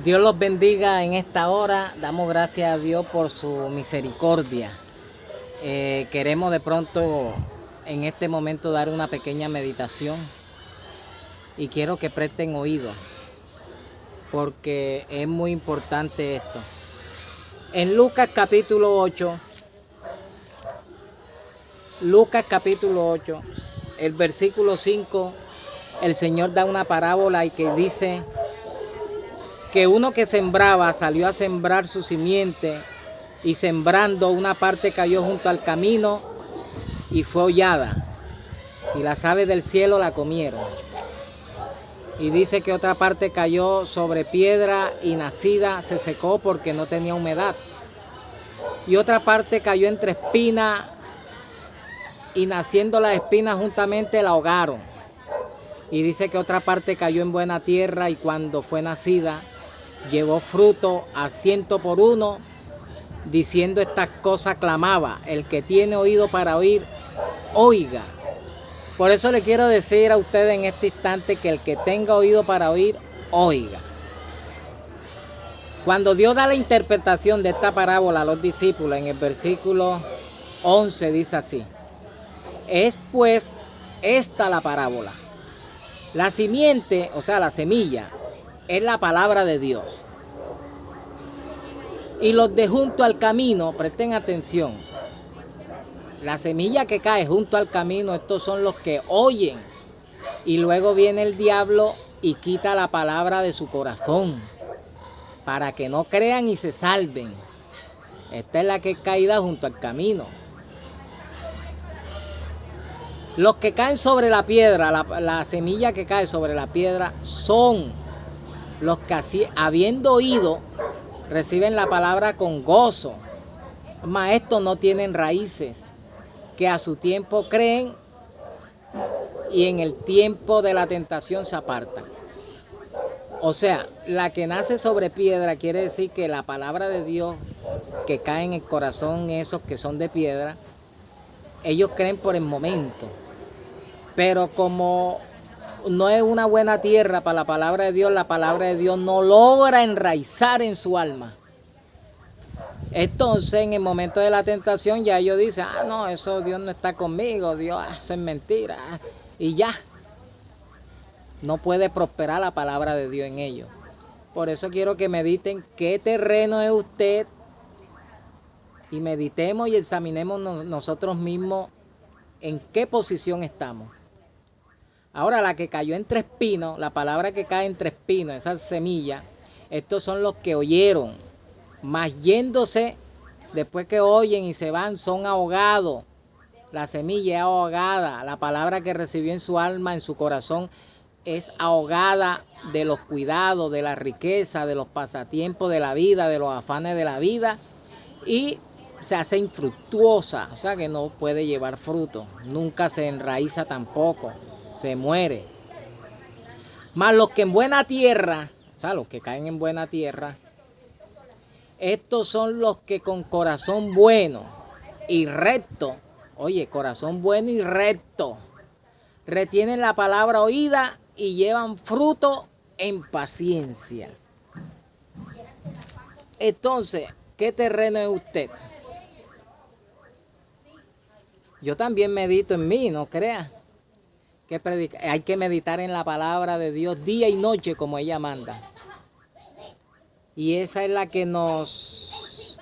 Dios los bendiga en esta hora. Damos gracias a Dios por su misericordia. Queremos de pronto en este momento dar una pequeña meditación y quiero que presten oído porque es muy importante esto. En Lucas capítulo 8, el versículo 5, el Señor da una parábola y que dice que uno que sembraba salió a sembrar su simiente y sembrando una parte cayó junto al camino y fue hollada y las aves del cielo la comieron. Y dice que otra parte cayó sobre piedra y nacida se secó porque no tenía humedad. Y otra parte cayó entre espinas y naciendo las espinas juntamente la ahogaron. Y dice que otra parte cayó en buena tierra y cuando fue nacida llevó fruto a 100 por 1, diciendo estas cosas clamaba, el que tiene oído para oír, oiga. Por eso le quiero decir a ustedes en este instante que el que tenga oído para oír, oiga. Cuando Dios da la interpretación de esta parábola a los discípulos, en el versículo 11 dice así: es pues esta la parábola. La simiente, o sea la semilla, es la palabra de Dios. Y los de junto al camino, presten atención, la semilla que cae junto al camino, estos son los que oyen. Y luego viene el diablo y quita la palabra de su corazón, para que no crean y se salven. Esta es la que es caída junto al camino. Los que caen sobre la piedra, la semilla que cae sobre la piedra, son los que así, habiendo oído, reciben la palabra con gozo. Mas estos no tienen raíces, que a su tiempo creen y en el tiempo de la tentación se apartan. O sea, la que nace sobre piedra quiere decir que la palabra de Dios que cae en el corazón, esos que son de piedra, ellos creen por el momento. Pero como no es una buena tierra para la palabra de Dios no logra enraizar en su alma. Entonces, en el momento de la tentación, ya ellos dicen, no, eso Dios no está conmigo, Dios, eso es mentira. Y ya, no puede prosperar la palabra de Dios en ellos. Por eso quiero que mediten qué terreno es usted y meditemos y examinemos nosotros mismos en qué posición estamos. Ahora, la que cayó entre espinos, la palabra que cae entre espinos, esa semilla, estos son los que oyeron, mas yéndose, después que oyen y se van, son ahogados. La semilla es ahogada, la palabra que recibió en su alma, en su corazón, es ahogada de los cuidados, de la riqueza, de los pasatiempos de la vida, de los afanes de la vida, y se hace infructuosa, o sea que no puede llevar fruto, nunca se enraiza tampoco, se muere. Mas los que en buena tierra, o sea, los que caen en buena tierra, estos son los que con corazón bueno y recto, oye, corazón bueno y recto, retienen la palabra oída y llevan fruto en paciencia. Entonces, ¿qué terreno es usted? Yo también medito en mí, no creas. Hay que meditar en la palabra de Dios día y noche como ella manda. Y esa es la que nos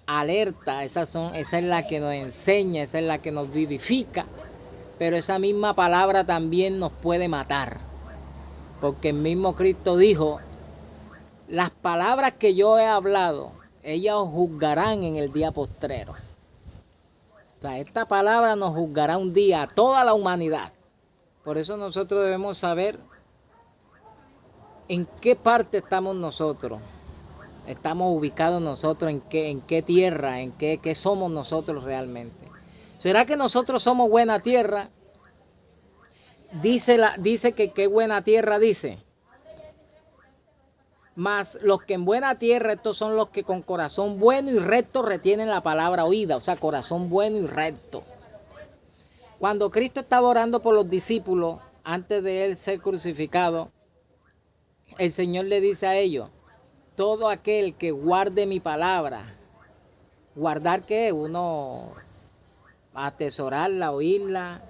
alerta, esa es la que nos enseña, esa es la que nos vivifica. Pero esa misma palabra también nos puede matar. Porque el mismo Cristo dijo, las palabras que yo he hablado, ellas os juzgarán en el día postrero. O sea, esta palabra nos juzgará un día a toda la humanidad. Por eso nosotros debemos saber en qué parte estamos nosotros. Estamos ubicados nosotros, en qué tierra, en qué somos nosotros realmente. ¿Será que nosotros somos buena tierra? Dice que qué buena tierra dice. Mas los que en buena tierra, estos son los que con corazón bueno y recto retienen la palabra oída, o sea, corazón bueno y recto. Cuando Cristo estaba orando por los discípulos, antes de él ser crucificado, el Señor le dice a ellos, todo aquel que guarde mi palabra. ¿Guardar qué? Uno atesorarla, oírla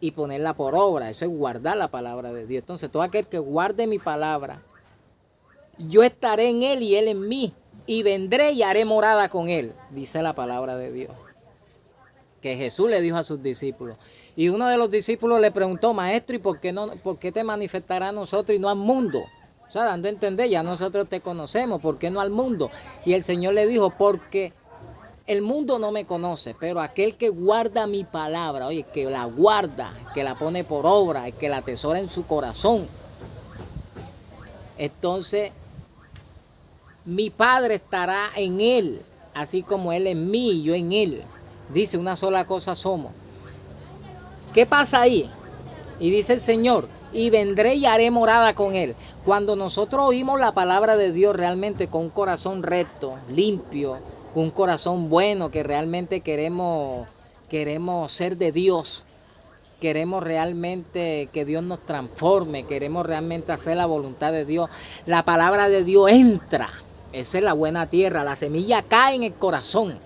y ponerla por obra. Eso es guardar la palabra de Dios. Entonces, todo aquel que guarde mi palabra, yo estaré en él y él en mí. Y vendré y haré morada con él, dice la palabra de Dios. Que Jesús le dijo a sus discípulos. Y uno de los discípulos le preguntó, maestro, ¿y por qué te manifestará a nosotros y no al mundo? O sea, dando a entender, ya nosotros te conocemos, ¿por qué no al mundo? Y el Señor le dijo, porque el mundo no me conoce, pero aquel que guarda mi palabra, oye, que la guarda, que la pone por obra, que la atesora en su corazón. Entonces, mi Padre estará en él, así como él en mí y yo en él. Dice, una sola cosa somos. ¿Qué pasa ahí? Y dice el Señor, y vendré y haré morada con él. Cuando nosotros oímos la palabra de Dios realmente con un corazón recto, limpio, con un corazón bueno, que realmente queremos ser de Dios, queremos realmente que Dios nos transforme, queremos realmente hacer la voluntad de Dios, la palabra de Dios entra. Esa es la buena tierra, la semilla cae en el corazón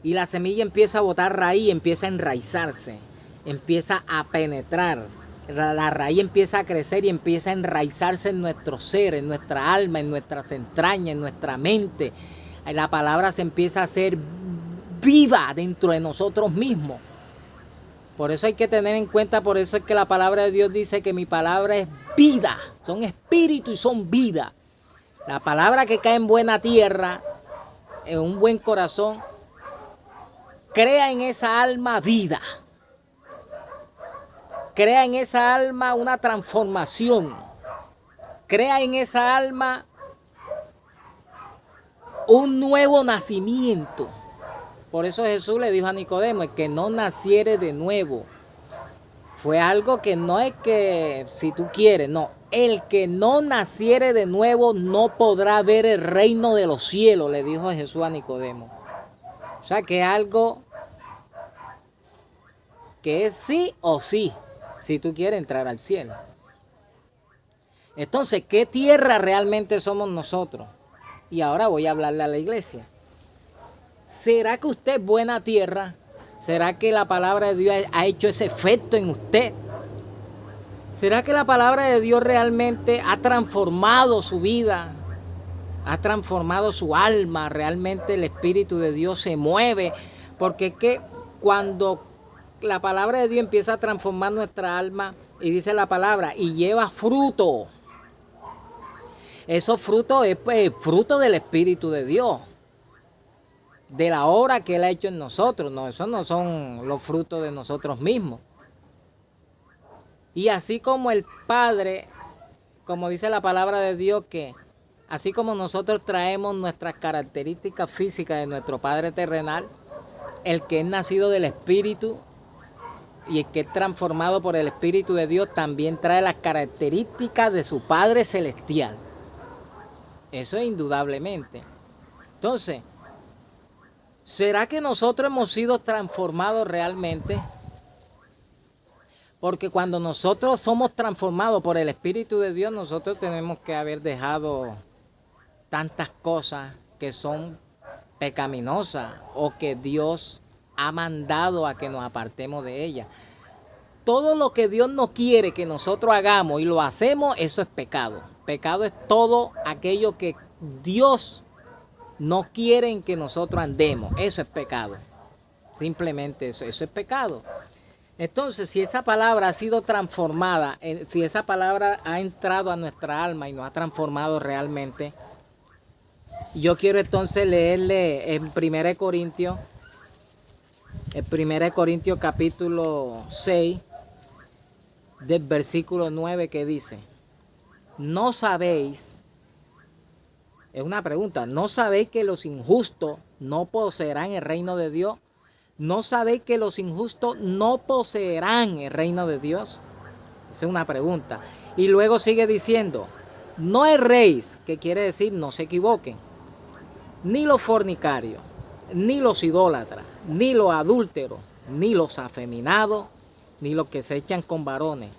y la semilla empieza a botar raíz, empieza a enraizarse, empieza a penetrar. La raíz empieza a crecer y empieza a enraizarse en nuestro ser, en nuestra alma, en nuestras entrañas, en nuestra mente. La palabra se empieza a hacer viva dentro de nosotros mismos. Por eso hay que tener en cuenta, por eso es que la palabra de Dios dice que mi palabra es vida, son espíritu y son vida. La palabra que cae en buena tierra, en un buen corazón, crea en esa alma vida. Crea en esa alma una transformación. Crea en esa alma un nuevo nacimiento. Por eso Jesús le dijo a Nicodemo, el que no naciere de nuevo. Fue algo que no es que si tú quieres, no. El que no naciere de nuevo no podrá ver el reino de los cielos, le dijo Jesús a Nicodemo. O sea que es algo que es sí o sí, si tú quieres entrar al cielo. Entonces, ¿qué tierra realmente somos nosotros? Y ahora voy a hablarle a la iglesia. ¿Será que usted es buena tierra? ¿Será que la palabra de Dios ha hecho ese efecto en usted? ¿Será que la palabra de Dios realmente ha transformado su vida? ¿Ha transformado su alma? ¿Realmente el Espíritu de Dios se mueve? Porque es que cuando la palabra de Dios empieza a transformar nuestra alma, y dice la palabra, y lleva fruto. Esos frutos es fruto del Espíritu de Dios, de la obra que Él ha hecho en nosotros. No, esos no son los frutos de nosotros mismos. Y así como el Padre, como dice la palabra de Dios, que así como nosotros traemos nuestras características físicas de nuestro Padre terrenal, el que es nacido del Espíritu y el que es transformado por el Espíritu de Dios también trae las características de su Padre celestial. Eso es indudablemente. Entonces, ¿será que nosotros hemos sido transformados realmente? Porque cuando nosotros somos transformados por el Espíritu de Dios, nosotros tenemos que haber dejado tantas cosas que son pecaminosas o que Dios ha mandado a que nos apartemos de ellas. Todo lo que Dios no quiere que nosotros hagamos y lo hacemos, eso es pecado. Pecado es todo aquello que Dios no quiere que nosotros andemos. Eso es pecado. Simplemente eso es pecado. Entonces, si esa palabra ha sido transformada, si esa palabra ha entrado a nuestra alma y nos ha transformado realmente, yo quiero entonces leerle en 1 Corintios, capítulo 6, del versículo 9, que dice, ¿no sabéis? Es una pregunta, ¿no sabéis que los injustos no poseerán el reino de Dios? ¿No sabéis que los injustos no poseerán el reino de Dios? Esa es una pregunta. Y luego sigue diciendo, no erréis, que quiere decir no se equivoquen, ni los fornicarios, ni los idólatras, ni los adúlteros, ni los afeminados, ni los que se echan con varones,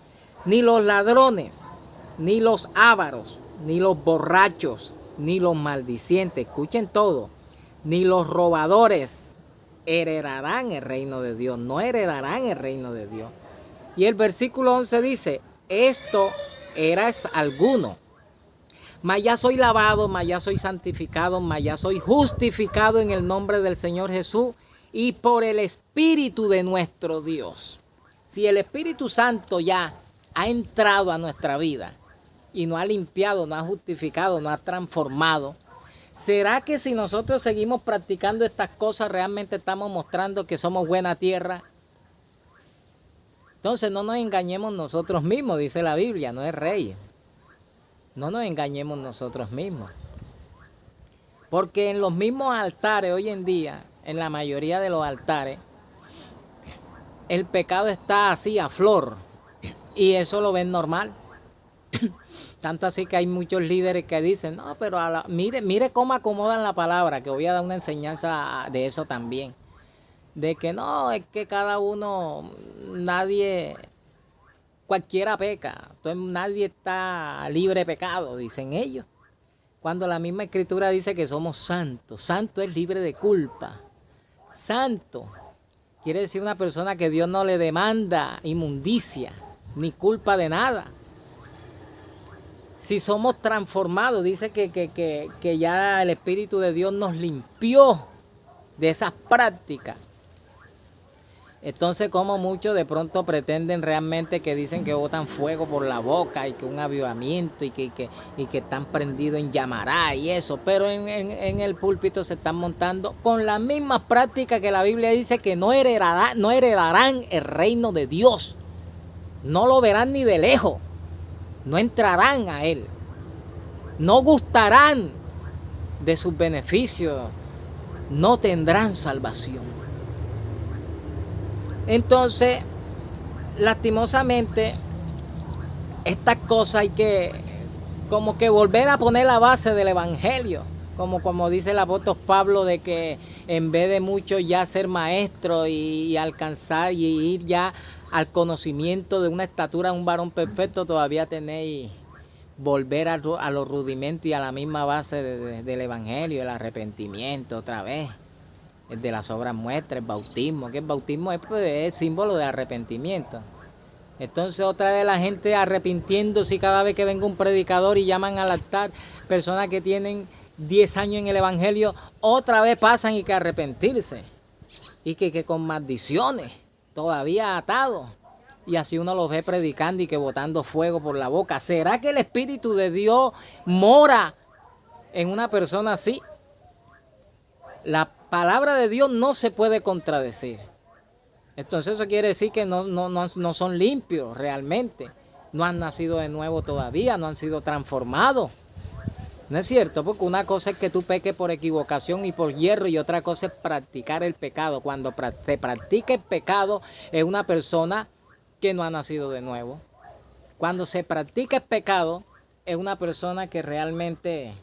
ni los ladrones, ni los ávaros, ni los borrachos, ni los maldicientes, escuchen todo, ni los robadores heredarán el reino de Dios, no heredarán el reino de Dios. Y el versículo 11 dice, esto eras alguno, mas ya soy lavado, mas ya soy santificado, mas ya soy justificado en el nombre del Señor Jesús y por el Espíritu de nuestro Dios. Si el Espíritu Santo ya ha entrado a nuestra vida y nos ha limpiado, nos ha justificado, nos ha transformado, ¿será que si nosotros seguimos practicando estas cosas realmente estamos mostrando que somos buena tierra? Entonces no nos engañemos nosotros mismos, dice la Biblia, no es rey. No nos engañemos nosotros mismos. Porque en los mismos altares hoy en día, en la mayoría de los altares, el pecado está así a flor. Y eso lo ven normal. Tanto así que hay muchos líderes que dicen, no, pero mire cómo acomodan la palabra, que voy a dar una enseñanza de eso también. De que no, es que cada uno, cualquiera peca, entonces nadie está libre de pecado, dicen ellos. Cuando la misma escritura dice que somos santos, santo es libre de culpa. Santo quiere decir una persona que Dios no le demanda inmundicia, ni culpa de nada. Si somos transformados, dice que ya el Espíritu de Dios nos limpió de esas prácticas. Entonces, como muchos de pronto pretenden realmente que dicen que botan fuego por la boca y que un avivamiento y que están prendidos en llamará y eso, pero en el púlpito se están montando con las mismas prácticas que la Biblia dice que no heredarán el reino de Dios. No lo verán ni de lejos, no entrarán a él, no gustarán de sus beneficios, no tendrán salvación. Entonces, lastimosamente, estas cosas hay que como que volver a poner la base del evangelio, como dice el apóstol Pablo, de que en vez de mucho ya ser maestro y alcanzar y ir ya al conocimiento de una estatura de un varón perfecto, todavía tenéis volver a los rudimentos y a la misma base del evangelio, el arrepentimiento otra vez. El de las obras muestras, el bautismo, que el bautismo es símbolo de arrepentimiento. Entonces otra vez la gente arrepintiéndose cada vez que venga un predicador y llaman al altar personas que tienen 10 años en el evangelio, otra vez pasan y que arrepentirse. Y que con maldiciones, todavía atados. Y así uno los ve predicando y que botando fuego por la boca. ¿Será que el Espíritu de Dios mora en una persona así? La palabra de Dios no se puede contradecir. Entonces eso quiere decir que no son limpios realmente. No han nacido de nuevo todavía, no han sido transformados. ¿No es cierto? Porque una cosa es que tú peques por equivocación y por hierro y otra cosa es practicar el pecado. Cuando se practica el pecado es una persona que no ha nacido de nuevo. Cuando se practica el pecado es una persona que realmente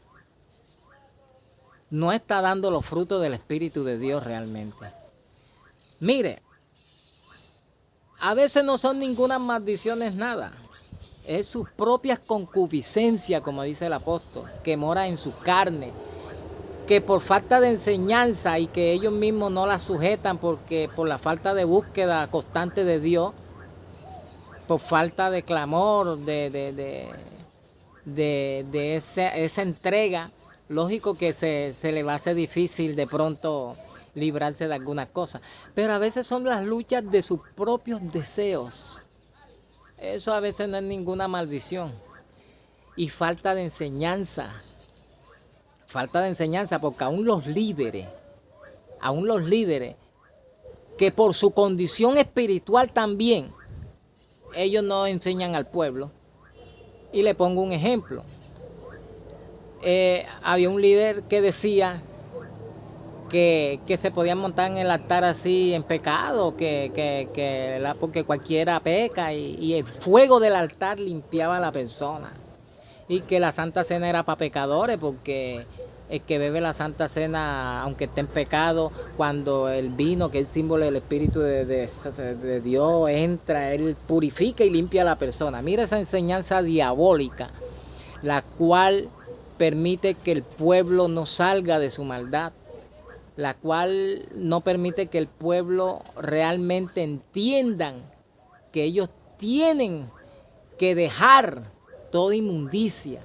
no está dando los frutos del Espíritu de Dios realmente. Mire, a veces no son ninguna maldiciones nada. Es sus propias concupiscencias, como dice el apóstol, que mora en su carne, que por falta de enseñanza y que ellos mismos no la sujetan porque por la falta de búsqueda constante de Dios, por falta de clamor, de esa entrega, lógico que se le va a hacer difícil de pronto librarse de algunas cosas. Pero a veces son las luchas de sus propios deseos. Eso a veces no es ninguna maldición. Y falta de enseñanza. Falta de enseñanza porque aún los líderes, que por su condición espiritual también, ellos no enseñan al pueblo. Y le pongo un ejemplo. Había un líder que decía que se podían montar en el altar así en pecado, porque cualquiera peca y el fuego del altar limpiaba a la persona. Y que la Santa Cena era para pecadores porque el que bebe la Santa Cena, aunque esté en pecado, cuando el vino, que es el símbolo del Espíritu de Dios, entra, él purifica y limpia a la persona. Mira esa enseñanza diabólica, la cual permite que el pueblo no salga de su maldad, la cual no permite que el pueblo realmente entiendan que ellos tienen que dejar toda inmundicia.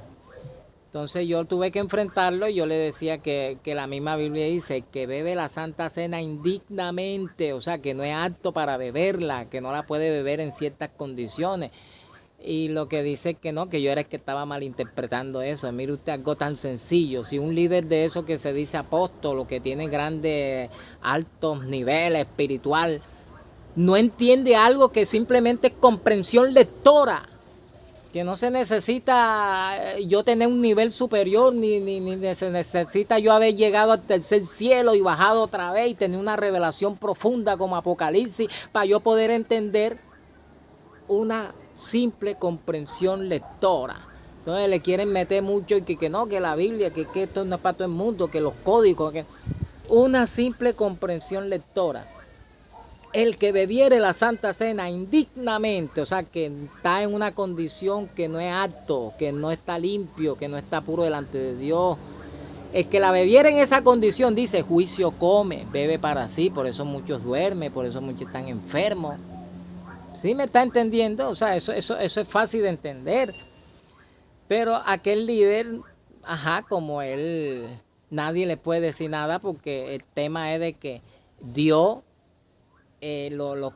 Entonces yo tuve que enfrentarlo y yo le decía que la misma Biblia dice que bebe la Santa Cena indignamente, o sea, que no es apto para beberla, que no la puede beber en ciertas condiciones. Y lo que dice que no, que yo era el que estaba malinterpretando eso. Mire usted, algo tan sencillo. Si un líder de eso que se dice apóstol o que tiene grandes, altos niveles espiritual, no entiende algo que simplemente es comprensión lectora, que no se necesita yo tener un nivel superior, ni se necesita yo haber llegado al tercer cielo y bajado otra vez y tener una revelación profunda como Apocalipsis para yo poder entender una simple comprensión lectora. Entonces le quieren meter mucho y que no, que la Biblia, que esto no es para todo el mundo, que los códigos, que una simple comprensión lectora. El que bebiere la Santa Cena indignamente, o sea, que está en una condición que no es apto, que no está limpio, que no está puro delante de Dios. El que la bebiera en esa condición, dice, juicio come, bebe para sí, por eso muchos duermen, por eso muchos están enfermos. ¿Sí me está entendiendo? O sea, eso es fácil de entender. Pero aquel líder, como él, nadie le puede decir nada porque el tema es de que Dios,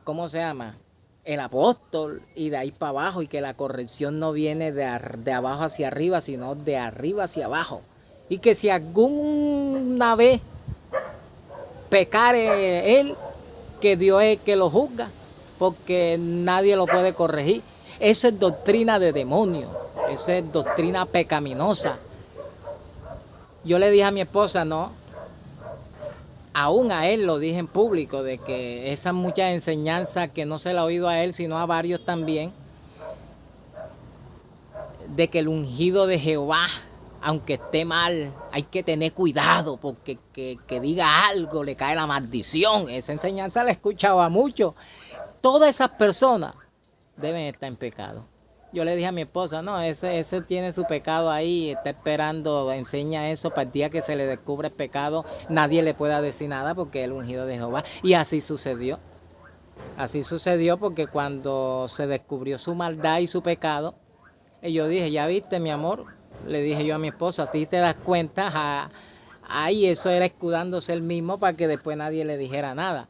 ¿cómo se llama? El apóstol y de ahí para abajo, y que la corrección no viene de abajo hacia arriba, sino de arriba hacia abajo. Y que si alguna vez pecare él, que Dios es el que lo juzga, porque nadie lo puede corregir. Eso es doctrina de demonio, eso es doctrina pecaminosa. Yo le dije a mi esposa, no, aún a él lo dije en público, de que esas muchas enseñanzas que no se la he oído a él, sino a varios también, de que el ungido de Jehová, aunque esté mal, hay que tener cuidado, porque que diga algo, le cae la maldición. Esa enseñanza la he escuchado a muchos. Todas esas personas deben estar en pecado. Yo le dije a mi esposa, no, ese tiene su pecado ahí, está esperando, enseña eso, para el día que se le descubre el pecado, nadie le pueda decir nada porque es el ungido de Jehová. Y así sucedió. Así sucedió porque cuando se descubrió su maldad y su pecado, y yo dije, ya viste, mi amor, le dije yo a mi esposa, así te das cuenta, ahí eso era escudándose él mismo para que después nadie le dijera nada.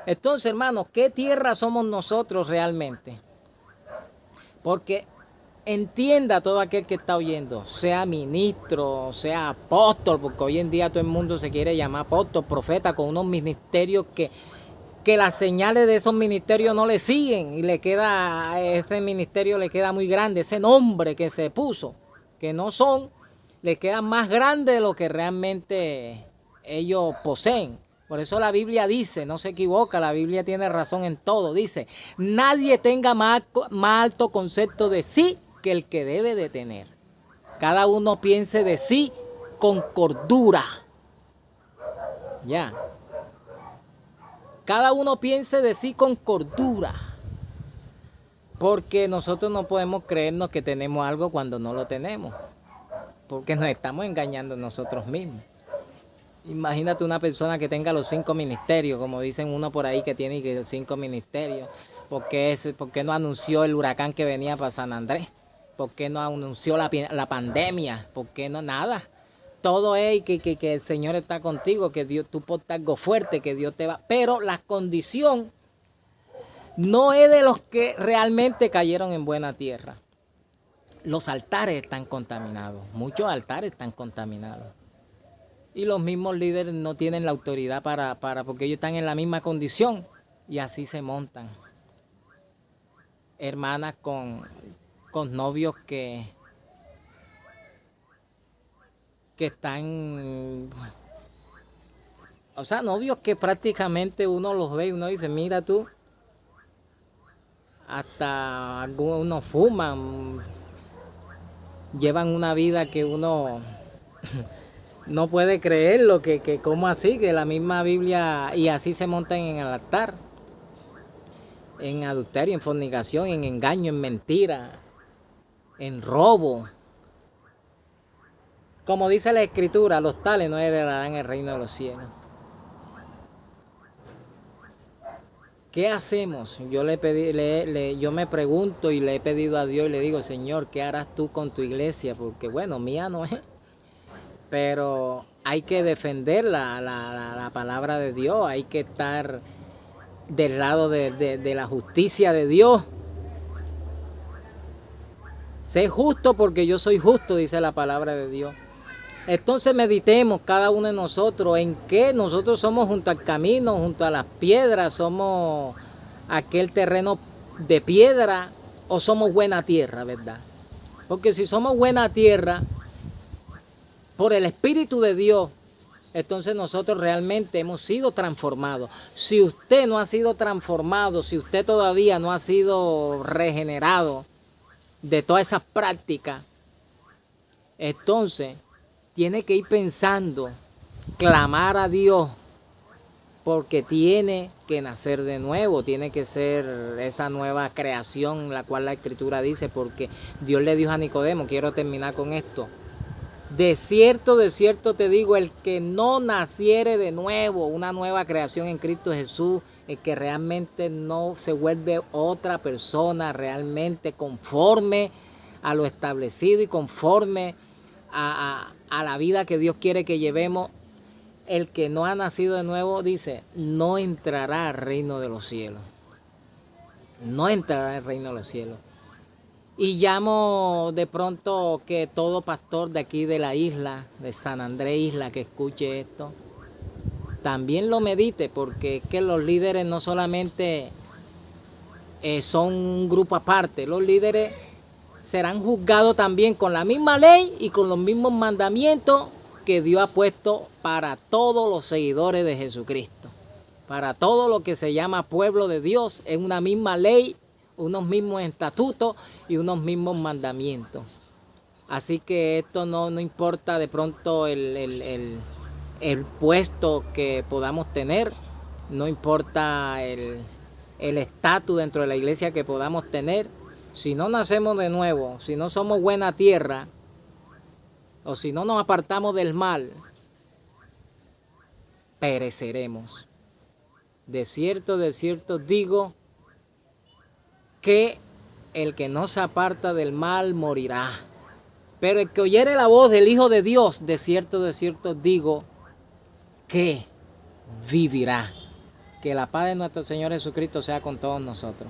Entonces, hermanos, ¿qué tierra somos nosotros realmente? Porque entienda todo aquel que está oyendo, sea ministro, sea apóstol, porque hoy en día todo el mundo se quiere llamar apóstol, profeta, con unos ministerios que las señales de esos ministerios no le siguen y ese ministerio le queda muy grande, ese nombre que se puso, que no son, le queda más grande de lo que realmente ellos poseen. Por eso la Biblia dice, no se equivoca, la Biblia tiene razón en todo. Dice, nadie tenga más alto concepto de sí que el que debe de tener. Cada uno piense de sí con cordura. Ya. Cada uno piense de sí con cordura. Porque nosotros no podemos creernos que tenemos algo cuando no lo tenemos. Porque nos estamos engañando nosotros mismos. Imagínate una persona que tenga los 5 ministerios, como dicen uno por ahí que tiene 5 ministerios. ¿Por qué no anunció el huracán que venía para San Andrés? ¿Por qué no anunció la pandemia? ¿Por qué no nada? Todo es que el Señor está contigo, que Dios, tú portas algo fuerte, que Dios te va. Pero la condición no es de los que realmente cayeron en buena tierra. Los altares están contaminados, muchos altares están contaminados. Y los mismos líderes no tienen la autoridad porque ellos están en la misma condición y así se montan. Hermanas con novios que están, o sea, novios que prácticamente uno los ve y uno dice, mira tú, hasta algunos fuman, llevan una vida que uno no puede creerlo, que como así, que la misma Biblia, y así se montan en el altar, en adulterio, en fornicación, en engaño, en mentira, en robo. Como dice la Escritura, los tales no heredarán el reino de los cielos. ¿Qué hacemos? Yo yo me pregunto y le he pedido a Dios y le digo, Señor, ¿qué harás tú con tu iglesia? Porque bueno, mía no es, pero hay que defender la palabra de Dios, hay que estar del lado de la justicia de Dios. Sé justo porque yo soy justo, dice la palabra de Dios. Entonces meditemos cada uno de nosotros en qué nosotros somos junto al camino, junto a las piedras, somos aquel terreno de piedra o somos buena tierra, ¿verdad? Porque si somos buena tierra, por el Espíritu de Dios, entonces nosotros realmente hemos sido transformados. Si usted no ha sido transformado, si usted todavía no ha sido regenerado de todas esas prácticas, entonces tiene que ir pensando, clamar a Dios, porque tiene que nacer de nuevo, tiene que ser esa nueva creación, la cual la Escritura dice, porque Dios le dijo a Nicodemo, quiero terminar con esto, de cierto te digo, el que no naciere de nuevo, una nueva creación en Cristo Jesús, el que realmente no se vuelve otra persona, realmente conforme a lo establecido y conforme a la vida que Dios quiere que llevemos, el que no ha nacido de nuevo, dice, no entrará al reino de los cielos. No entrará al reino de los cielos. Y llamo de pronto que todo pastor de aquí de la isla, de San Andrés Isla, que escuche esto, también lo medite, porque es que los líderes no solamente son un grupo aparte, los líderes serán juzgados también con la misma ley y con los mismos mandamientos que Dios ha puesto para todos los seguidores de Jesucristo. Para todo lo que se llama pueblo de Dios, es una misma ley, unos mismos estatutos y unos mismos mandamientos. Así que esto no importa de pronto el puesto que podamos tener, no importa el estatus dentro de la iglesia que podamos tener. Si no nacemos de nuevo, si no somos buena tierra, o si no nos apartamos del mal, pereceremos. De cierto digo que el que no se aparta del mal morirá. Pero el que oyere la voz del Hijo de Dios, de cierto digo que vivirá. Que la paz de nuestro Señor Jesucristo sea con todos nosotros.